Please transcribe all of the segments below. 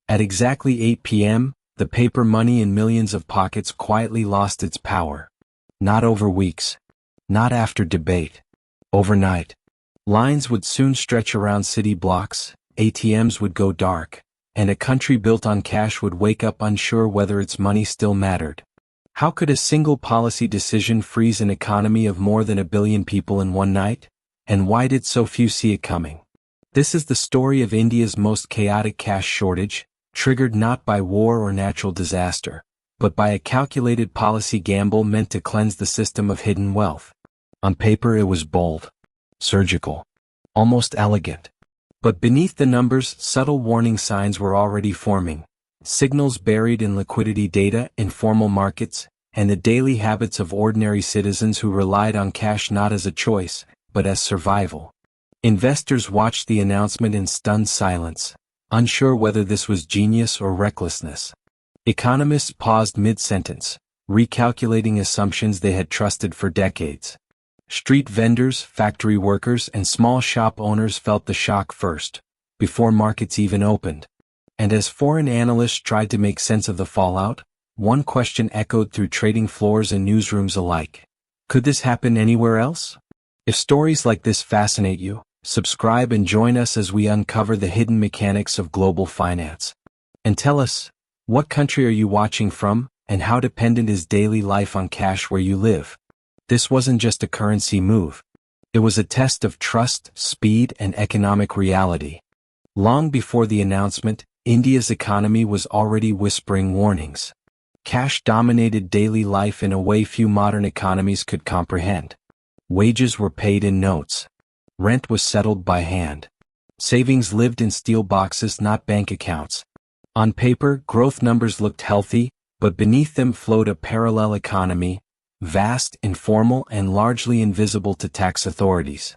At exactly 8 p.m., the paper money in millions of pockets quietly lost its power. Not over weeks. Not after debate. Overnight. Lines would soon stretch around city blocks, ATMs would go dark, and a country built on cash would wake up unsure whether its money still mattered. How could a single policy decision freeze an economy of more than 1 billion people in one night? And why did so few see it coming? This is the story of India's most chaotic cash shortage, triggered not by war or natural disaster, but by a calculated policy gamble meant to cleanse the system of hidden wealth. On paper it was bold, surgical, almost elegant. But beneath the numbers, subtle warning signs were already forming. Signals buried in liquidity data, informal markets, and the daily habits of ordinary citizens who relied on cash not as a choice, but as survival. Investors watched the announcement in stunned silence, unsure whether this was genius or recklessness. Economists paused mid-sentence, recalculating assumptions they had trusted for decades. Street vendors, factory workers, and small shop owners felt the shock first, before markets even opened. And as foreign analysts tried to make sense of the fallout, one question echoed through trading floors and newsrooms alike. Could this happen anywhere else? If stories like this fascinate you, subscribe and join us as we uncover the hidden mechanics of global finance. And tell us, what country are you watching from, and how dependent is daily life on cash where you live? This wasn't just a currency move. It was a test of trust, speed, and economic reality. Long before the announcement, India's economy was already whispering warnings. Cash dominated daily life in a way few modern economies could comprehend. Wages were paid in notes. Rent was settled by hand. Savings lived in steel boxes, not bank accounts. On paper, growth numbers looked healthy, but beneath them flowed a parallel economy, vast, informal, and largely invisible to tax authorities.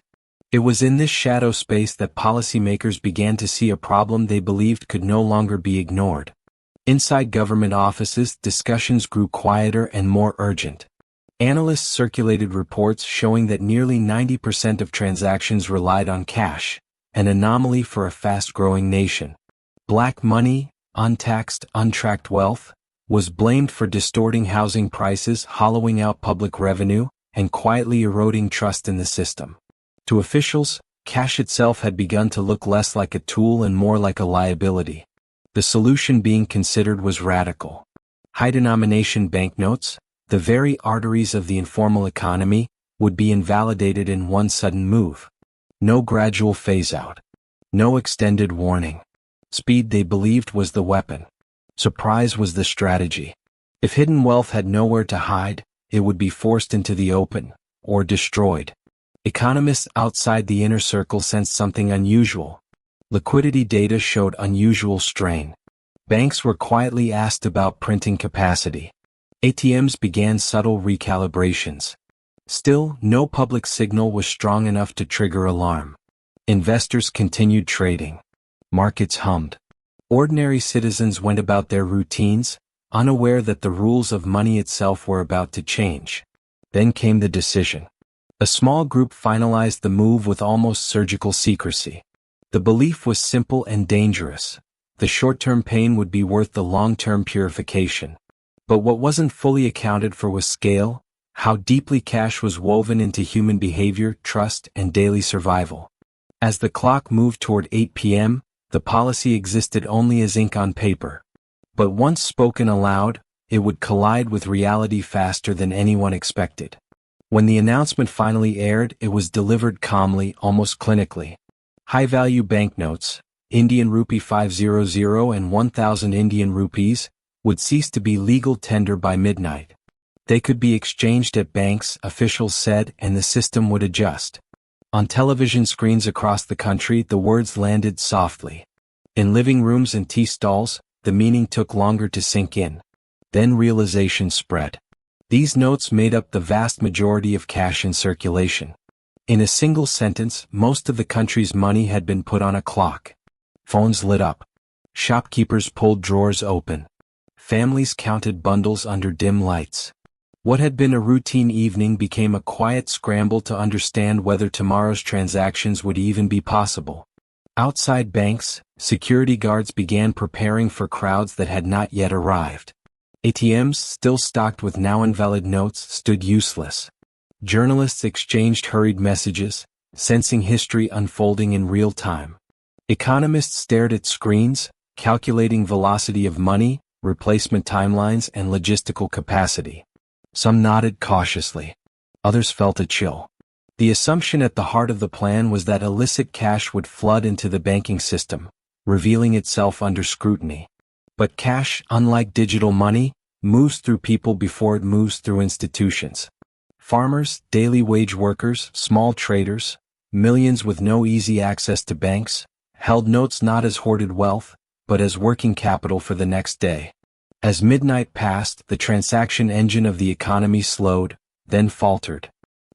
It was in this shadow space that policymakers began to see a problem they believed could no longer be ignored. Inside government offices, discussions grew quieter and more urgent. Analysts circulated reports showing that nearly 90% of transactions relied on cash, an anomaly for a fast-growing nation. Black money, untaxed, untracked wealth, was blamed for distorting housing prices, hollowing out public revenue, and quietly eroding trust in the system. To officials, cash itself had begun to look less like a tool and more like a liability. The solution being considered was radical. High-denomination banknotes, the very arteries of the informal economy, would be invalidated in one sudden move. No gradual phase-out. No extended warning. Speed, they believed, was the weapon. Surprise was the strategy. If hidden wealth had nowhere to hide, it would be forced into the open, or destroyed. Economists outside the inner circle sensed something unusual. Liquidity data showed unusual strain. Banks were quietly asked about printing capacity. ATMs began subtle recalibrations. Still, no public signal was strong enough to trigger alarm. Investors continued trading. Markets hummed. Ordinary citizens went about their routines, unaware that the rules of money itself were about to change. Then came the decision. A small group finalized the move with almost surgical secrecy. The belief was simple and dangerous. The short-term pain would be worth the long-term purification. But what wasn't fully accounted for was scale, how deeply cash was woven into human behavior, trust, and daily survival. As the clock moved toward 8 p.m., the policy existed only as ink on paper. But once spoken aloud, it would collide with reality faster than anyone expected. When the announcement finally aired, it was delivered calmly, almost clinically. High-value banknotes, Indian rupee 500 and 1,000 Indian rupees, would cease to be legal tender by midnight. They could be exchanged at banks, officials said, and the system would adjust. On television screens across the country, the words landed softly. In living rooms and tea stalls, the meaning took longer to sink in. Then realization spread. These notes made up the vast majority of cash in circulation. In a single sentence, most of the country's money had been put on a clock. Phones lit up. Shopkeepers pulled drawers open. Families counted bundles under dim lights. What had been a routine evening became a quiet scramble to understand whether tomorrow's transactions would even be possible. Outside banks, security guards began preparing for crowds that had not yet arrived. ATMs, still stocked with now invalid notes, stood useless. Journalists exchanged hurried messages, sensing history unfolding in real time. Economists stared at screens, calculating velocity of money, replacement timelines, and logistical capacity. Some nodded cautiously. Others felt a chill. The assumption at the heart of the plan was that illicit cash would flood into the banking system, revealing itself under scrutiny. But cash, unlike digital money, moves through people before it moves through institutions. Farmers, daily wage workers, small traders, millions with no easy access to banks, held notes not as hoarded wealth, but as working capital for the next day. As midnight passed, the transaction engine of the economy slowed, then faltered.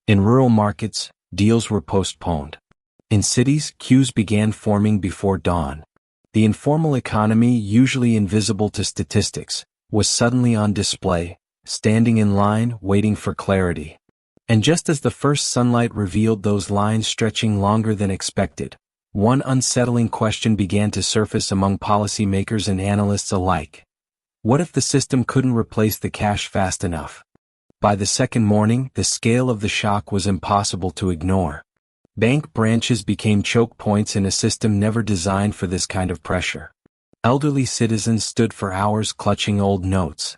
In rural markets, deals were postponed. In cities, queues began forming before dawn. The informal economy, usually invisible to statistics, was suddenly on display, standing in line, waiting for clarity. And just as the first sunlight revealed those lines stretching longer than expected, one unsettling question began to surface among policymakers and analysts alike. What if the system couldn't replace the cash fast enough? By the second morning, the scale of the shock was impossible to ignore. Bank branches became choke points in a system never designed for this kind of pressure. Elderly citizens stood for hours clutching old notes.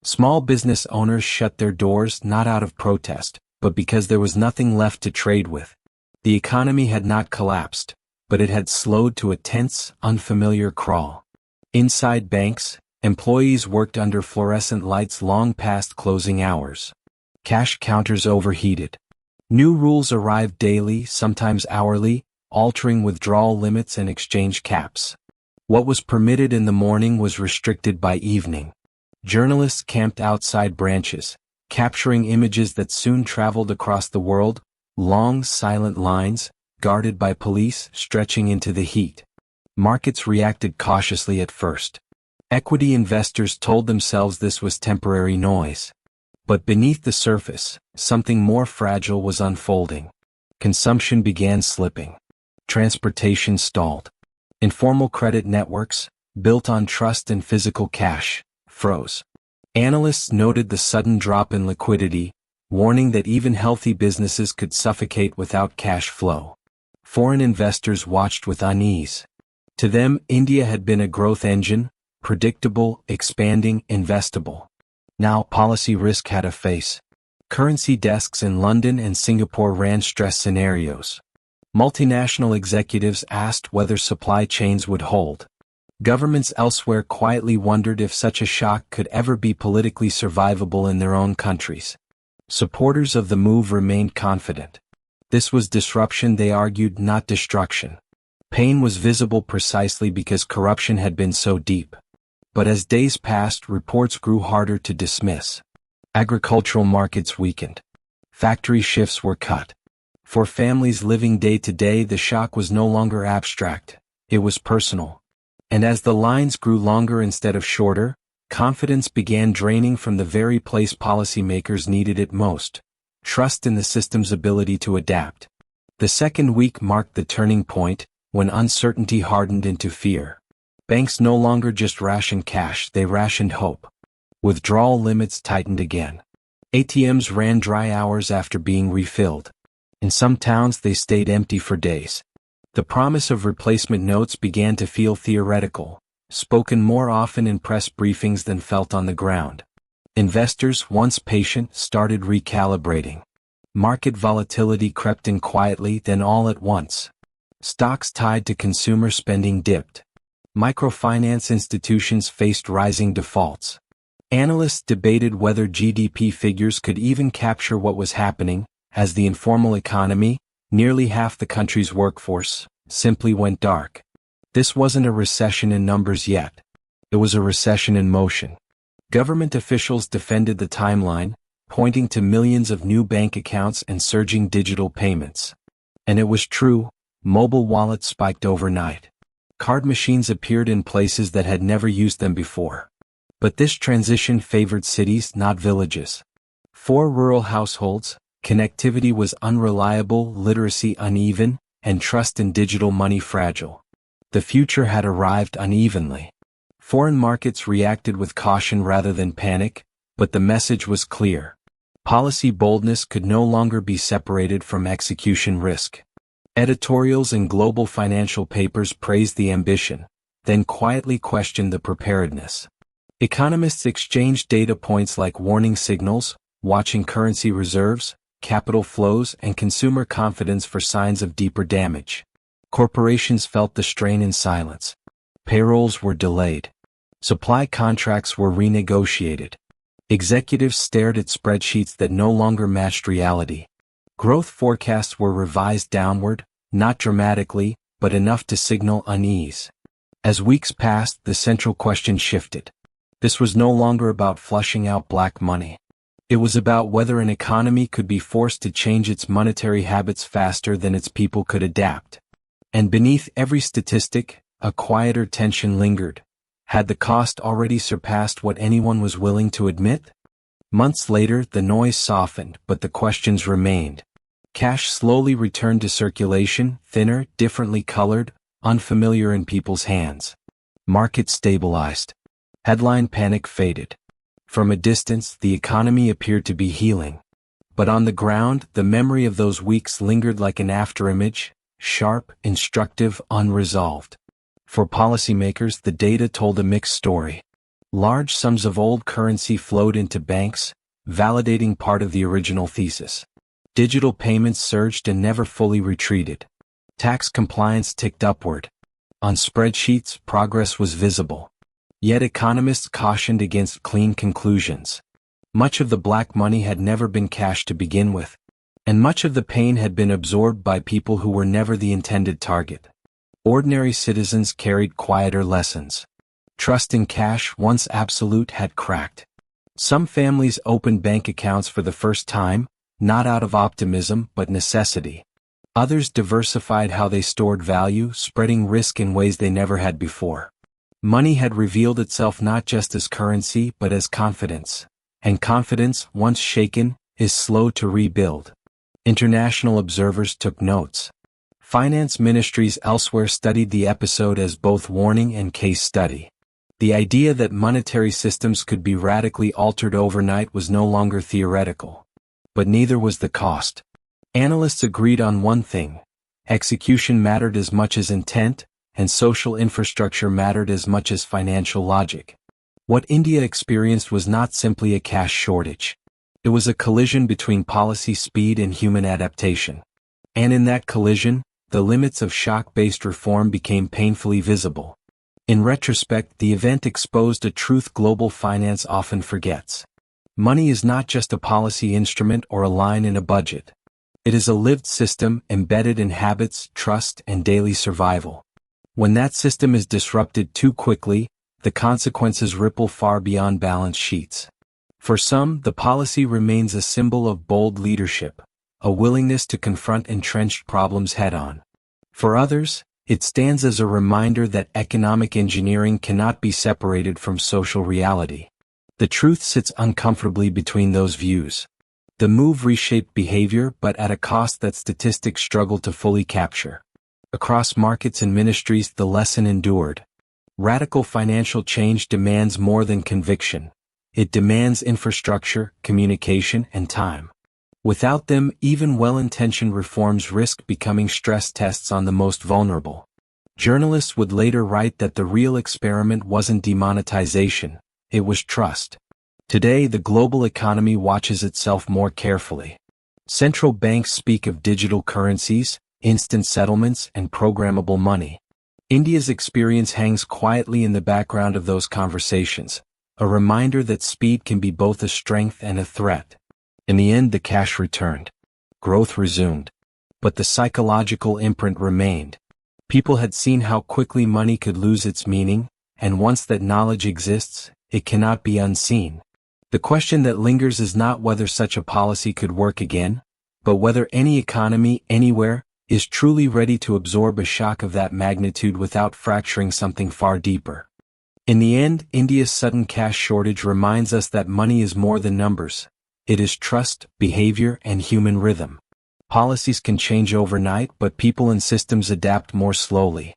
Small business owners shut their doors not out of protest, but because there was nothing left to trade with. The economy had not collapsed, but it had slowed to a tense, unfamiliar crawl. Inside banks, employees worked under fluorescent lights long past closing hours. Cash counters overheated. New rules arrived daily, sometimes hourly, altering withdrawal limits and exchange caps. What was permitted in the morning was restricted by evening. Journalists camped outside branches, capturing images that soon traveled across the world, long, silent lines, guarded by police, stretching into the heat. Markets reacted cautiously at first. Equity investors told themselves this was temporary noise. But beneath the surface, something more fragile was unfolding. Consumption began slipping. Transportation stalled. Informal credit networks, built on trust and physical cash, froze. Analysts noted the sudden drop in liquidity, warning that even healthy businesses could suffocate without cash flow. Foreign investors watched with unease. To them, India had been a growth engine, predictable, expanding, investable. Now policy risk had a face. Currency desks in London and Singapore ran stress scenarios. Multinational executives asked whether supply chains would hold. Governments elsewhere quietly wondered if such a shock could ever be politically survivable in their own countries. Supporters of the move remained confident. This was disruption, they argued, not destruction. Pain was visible precisely because corruption had been so deep. But as days passed, reports grew harder to dismiss. Agricultural markets weakened. Factory shifts were cut. For families living day to day, the shock was no longer abstract, it was personal. And as the lines grew longer instead of shorter, confidence began draining from the very place policymakers needed it most: trust in the system's ability to adapt. The second week marked the turning point, when uncertainty hardened into fear. Banks no longer just rationed cash, they rationed hope. Withdrawal limits tightened again. ATMs ran dry hours after being refilled. In some towns they stayed empty for days. The promise of replacement notes began to feel theoretical, spoken more often in press briefings than felt on the ground. Investors, once patient, started recalibrating. Market volatility crept in quietly, then all at once. Stocks tied to consumer spending dipped. Microfinance institutions faced rising defaults. Analysts debated whether GDP figures could even capture what was happening, as the informal economy, nearly half the country's workforce, simply went dark. This wasn't a recession in numbers yet. It was a recession in motion. Government officials defended the timeline, pointing to millions of new bank accounts and surging digital payments. And it was true, mobile wallets spiked overnight. Card machines appeared in places that had never used them before. But this transition favored cities, not villages. For rural households, connectivity was unreliable, literacy uneven, and trust in digital money fragile. The future had arrived unevenly. Foreign markets reacted with caution rather than panic, but the message was clear. Policy boldness could no longer be separated from execution risk. Editorials in global financial papers praised the ambition, then quietly questioned the preparedness. Economists exchanged data points like warning signals, watching currency reserves, capital flows, and consumer confidence for signs of deeper damage. Corporations felt the strain in silence. Payrolls were delayed. Supply contracts were renegotiated. Executives stared at spreadsheets that no longer matched reality. Growth forecasts were revised downward, not dramatically, but enough to signal unease. As weeks passed, the central question shifted. This was no longer about flushing out black money. It was about whether an economy could be forced to change its monetary habits faster than its people could adapt. And beneath every statistic, a quieter tension lingered. Had the cost already surpassed what anyone was willing to admit? Months later, the noise softened, but the questions remained. Cash slowly returned to circulation, thinner, differently colored, unfamiliar in people's hands. Markets stabilized. Headline panic faded. From a distance, the economy appeared to be healing. But on the ground, the memory of those weeks lingered like an afterimage, sharp, instructive, unresolved. For policymakers, the data told a mixed story. Large sums of old currency flowed into banks, validating part of the original thesis. Digital payments surged and never fully retreated. Tax compliance ticked upward. On spreadsheets, progress was visible. Yet economists cautioned against clean conclusions. Much of the black money had never been cash to begin with, and much of the pain had been absorbed by people who were never the intended target. Ordinary citizens carried quieter lessons. Trust in cash, once absolute, had cracked. Some families opened bank accounts for the first time, not out of optimism but necessity. Others diversified how they stored value, spreading risk in ways they never had before. Money had revealed itself not just as currency but as confidence. And confidence, once shaken, is slow to rebuild. International observers took notes. Finance ministries elsewhere studied the episode as both warning and case study. The idea that monetary systems could be radically altered overnight was no longer theoretical. But neither was the cost. Analysts agreed on one thing: execution mattered as much as intent, and social infrastructure mattered as much as financial logic. What India experienced was not simply a cash shortage. It was a collision between policy speed and human adaptation. And in that collision, the limits of shock-based reform became painfully visible. In retrospect, the event exposed a truth global finance often forgets. Money is not just a policy instrument or a line in a budget. It is a lived system embedded in habits, trust, and daily survival. When that system is disrupted too quickly, the consequences ripple far beyond balance sheets. For some, the policy remains a symbol of bold leadership, a willingness to confront entrenched problems head-on. For others, it stands as a reminder that economic engineering cannot be separated from social reality. The truth sits uncomfortably between those views. The move reshaped behavior, but at a cost that statistics struggle to fully capture. Across markets and ministries, the lesson endured. Radical financial change demands more than conviction. It demands infrastructure, communication, and time. Without them, even well-intentioned reforms risk becoming stress tests on the most vulnerable. Journalists would later write that the real experiment wasn't demonetization, it was trust. Today, the global economy watches itself more carefully. Central banks speak of digital currencies, instant settlements, and programmable money. India's experience hangs quietly in the background of those conversations, a reminder that speed can be both a strength and a threat. In the end, the cash returned. Growth resumed. But the psychological imprint remained. People had seen how quickly money could lose its meaning, and once that knowledge exists, it cannot be unseen. The question that lingers is not whether such a policy could work again, but whether any economy, anywhere, is truly ready to absorb a shock of that magnitude without fracturing something far deeper. In the end, India's sudden cash shortage reminds us that money is more than numbers. It is trust, behavior, and human rhythm. Policies can change overnight, but people and systems adapt more slowly.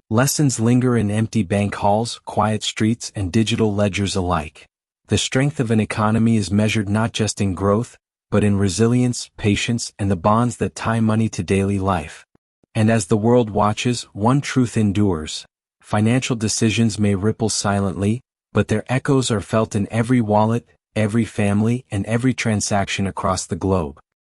Lessons linger in empty bank halls, quiet streets, and digital ledgers alike. The strength of an economy is measured not just in growth, but in resilience, patience, and the bonds that tie money to daily life. And as the world watches, one truth endures. Financial decisions may ripple silently, but their echoes are felt in every wallet, every family, and every transaction across the globe.